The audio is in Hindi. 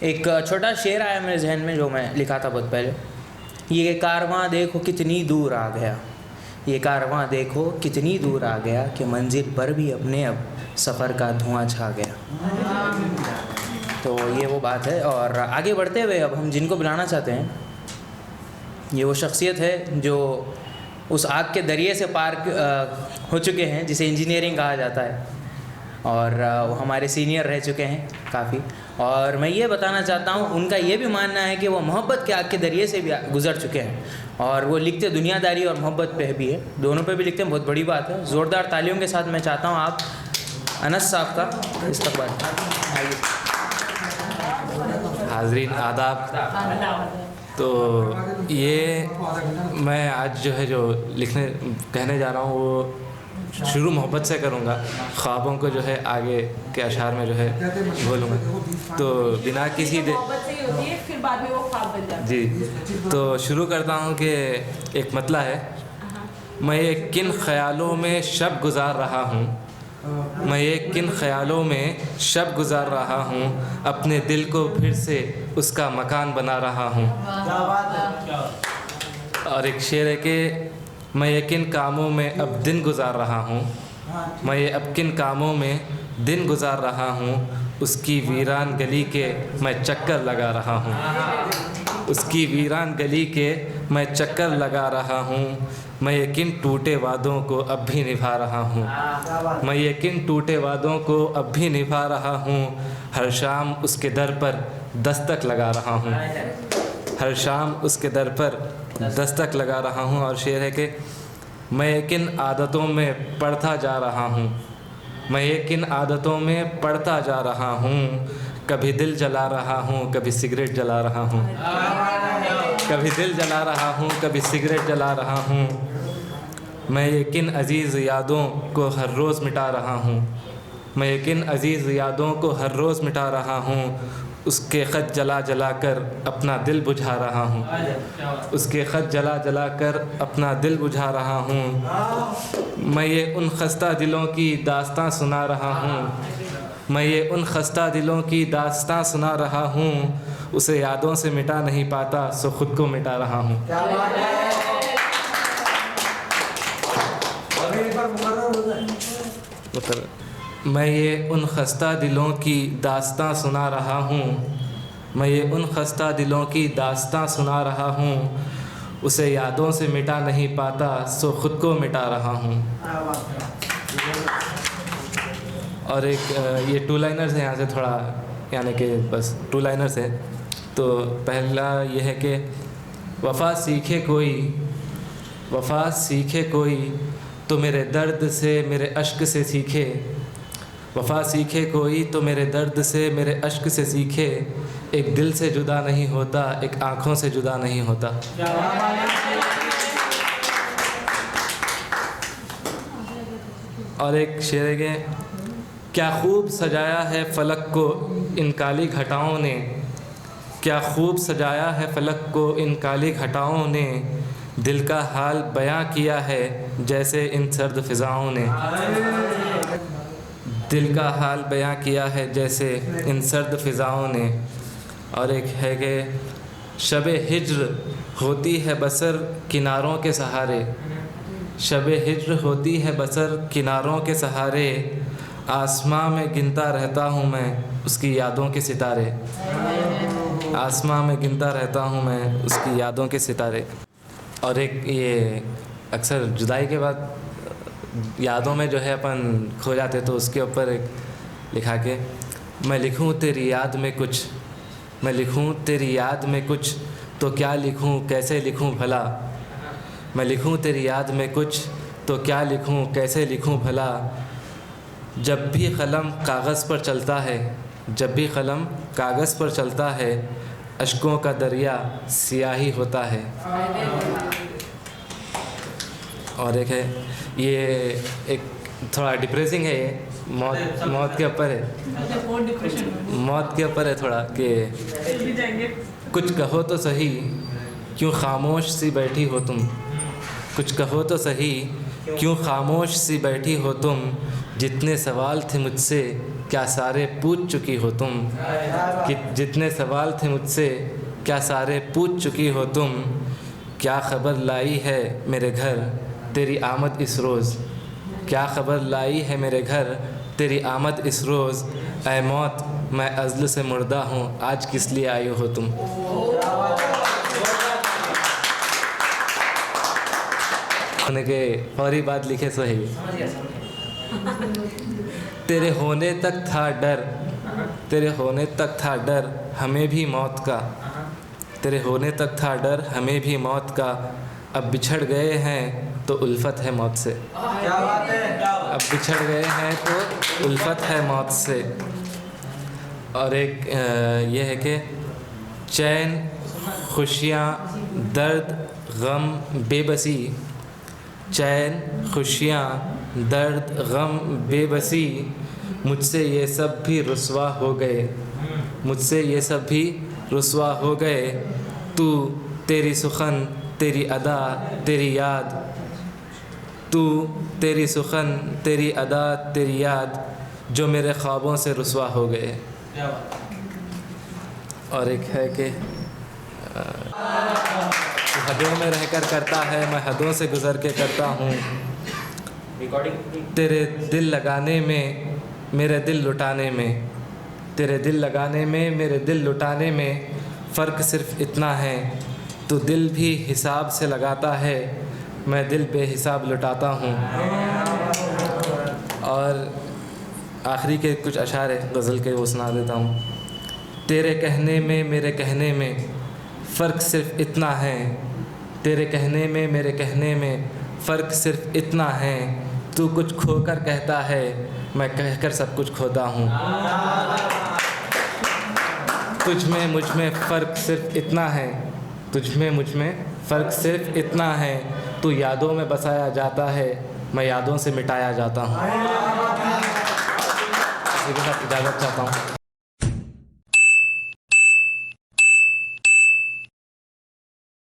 एक छोटा शेर आया मेरे जहन में जो मैं लिखा था बहुत पहले। ये कारवां देखो कितनी दूर आ गया, ये कारवां देखो कितनी दूर आ गया कि मंजिल पर भी अपने अब सफ़र का धुआं छा गया। तो ये वो बात है। और आगे बढ़ते हुए अब हम जिनको बुलाना चाहते हैं, ये वो शख्सियत है जो उस आग के दरिए से पार हो चुके हैं जिसे इंजीनियरिंग कहा जाता है, और वो हमारे सीनियर रह चुके हैं काफ़ी। और मैं ये बताना चाहता हूँ, उनका ये भी मानना है कि वो मोहब्बत के आग के दरिए से भी गुज़र चुके हैं, और वो लिखते दुनियादारी और मोहब्बत पे भी है, दोनों पे भी लिखते हैं। बहुत बड़ी बात है। ज़ोरदार तालियों के साथ मैं चाहता हूँ आप अनस साहब का इस्तकबाल। हाज़रीन आदाब। तो ये मैं आज जो है जो कहने जा रहा हूँ वो शुरू मोहब्बत से करूँगा, ख्वाबों को जो है आगे के अशार में जो है बोलूँगा। तो बिना किसी फिर बाद में वो ख्वाब बन जाता है। जी, तो शुरू करता हूँ कि एक मतला है। मैं ये किन ख़यालों में शब गुज़ार रहा हूँ, मैं ये किन ख़यालों में शब गुज़ार रहा हूँ, अपने दिल को फिर से उसका मकान बना रहा हूँ। और एक शेर है कि मैं ये किन कामों में अब दिन गुज़ार रहा हूँ, मैं ये अब किन कामों में दिन गुज़ार रहा हूँ, उसकी वीरान गली के मैं चक्कर लगा रहा हूँ, उसकी वीरान गली के मैं चक्कर लगा रहा हूँ। मैं ये किन टूटे वादों को अब भी निभा रहा हूँ, मैं ये किन टूटे वादों को अब भी निभा रहा हूँ। हर शाम उसके दर पर दस्तक लगा रहा हूँ, हर शाम उसके दर पर दस्तक लगा रहा हूँ। और शेर है कि मैं ये किन आदतों में पढ़ता जा रहा हूँ, मैं ये किन आदतों में पढ़ता जा रहा हूँ। कभी दिल जला रहा हूँ, कभी सिगरेट जला रहा हूँ, कभी दिल जला रहा हूँ, कभी सिगरेट जला रहा हूँ। मैं ये किन अज़ीज़ यादों को हर रोज़ मिटा रहा हूँ, मैं ये किन अज़ीज़ यादों को हर रोज़ मिटा रहा हूँ। उसके ख़त जला जला कर अपना दिल बुझा रहा हूँ, उसके ख़त जला जला कर अपना दिल बुझा रहा हूँ। मैं ये उन खस्ता दिलों की दास्तां सुना रहा हूँ, मैं ये उन खस्ता दिलों की दास्तां सुना रहा हूँ। उसे यादों से मिटा नहीं पाता सो ख़ुद को मिटा रहा हूँ। मैं ये उन खस्ता दिलों की दास्तां सुना रहा हूँ, मैं ये उन खस्ता दिलों की दास्तां सुना रहा हूँ। उसे यादों से मिटा नहीं पाता सो ख़ुद को मिटा रहा हूँ। और एक ये टू लाइनर्स है, यहाँ से थोड़ा यानी कि बस टू लाइनर्स है। तो पहला ये है कि वफ़ा सीखे कोई, वफ़ा सीखे कोई तो मेरे दर्द से मेरे अश्क से सीखे, वफ़ा सीखे कोई तो मेरे दर्द से मेरे अश्क से सीखे। एक दिल से जुदा नहीं होता, एक आँखों से जुदा नहीं होता। और एक शेर है कि क्या खूब सजाया है फ़लक को इन काली घटाओं ने, क्या खूब सजाया है फ़लक को इन काली घटाओं ने। दिल का हाल बयां किया है जैसे इन सर्द फ़िज़ाओं ने, दिल का हाल बयां किया है जैसे इन सर्द फ़िज़ाओं ने। और एक है कि शब हिज्र होती है बसर किनारों के सहारे, शब हिज्र होती है बसर किनारों के सहारे। आसमां में गिनता रहता हूँ मैं उसकी यादों के सितारे, आसमां में गिनता रहता हूँ मैं उसकी यादों के सितारे। और एक ये अक्सर जुदाई के बाद यादों में जो है अपन खो जाते, तो उसके ऊपर एक लिखा के मैं लिखूँ तेरी याद में कुछ, मैं लिखूँ तेरी याद में कुछ तो क्या लिखूँ कैसे लिखूँ भला। मैं लिखूँ तेरी याद में कुछ तो क्या लिखूँ कैसे लिखूँ भला। जब भी कलम कागज़ पर चलता है, जब भी कलम कागज़ पर चलता है, अश्कों का दरिया सियाही होता है। और एक है ये एक थोड़ा डिप्रेसिंग है, ये मौत के ऊपर है, मौत के ऊपर है थोड़ा कि कुछ कहो तो सही क्यों खामोश सी बैठी हो तुम, कुछ कहो तो सही, क्यों खामोश सी बैठी हो तुम, जितने सवाल थे मुझसे क्या सारे पूछ चुकी हो तुम, कि जितने सवाल थे मुझसे क्या सारे पूछ चुकी हो तुम, क्या खबर लाई है मेरे घर तेरी आमद इस रोज़, क्या खबर लाई है मेरे घर तेरी आमद इस रोज़, ऐ मौत मैं अज़ल से मुर्दा हूँ आज किस लिए आई हो तुम। उनके फौरी बात लिखे सही। तेरे होने तक था डर, तेरे होने तक था डर हमें भी मौत का, तेरे होने तक था डर हमें भी मौत का, अब बिछड़ गए हैं तो उल्फत है मौत से, अब बिछड़ गए हैं तो उल्फत है मौत से। और एक ये है कि चैन खुशियाँ दर्द गम बेबसी, चैन खुशियाँ दर्द गम बेबसी, मुझसे ये सब भी रुसवा हो गए, मुझसे ये सब भी रुसवा हो गए, तू तेरी सुखन तेरी अदा तेरी याद, तू तेरी सुखन तेरी अदा तेरी याद, जो मेरे ख्वाबों से रुसवा हो गए। और एक है कि हदों में रहकर करता है मैं हदों से गुज़र के करता हूँ, तेरे दिल लगाने में मेरे दिल लुटाने में, तेरे दिल लगाने में मेरे दिल लुटाने में फ़र्क सिर्फ़ इतना है, तू दिल भी हिसाब से लगाता है मैं दिल बेहिसाब लुटाता हूँ। और आखिरी के कुछ अशार गज़ल के वो सुना देता हूँ। तेरे कहने में मेरे कहने में फ़र्क सिर्फ़ इतना है, तेरे कहने में मेरे कहने में फ़र्क सिर्फ़ इतना है, तू कुछ खोकर कहता है मैं कहकर सब कुछ खोता हूँ। तुझ में मुझ में फ़र्क सिर्फ़ इतना है, तुझ में मुझ में फ़र्क सिर्फ़ इतना है, तू यादों में बसाया जाता है मैं यादों से मिटाया जाता हूँ। इजाज़त चाहता हूँ।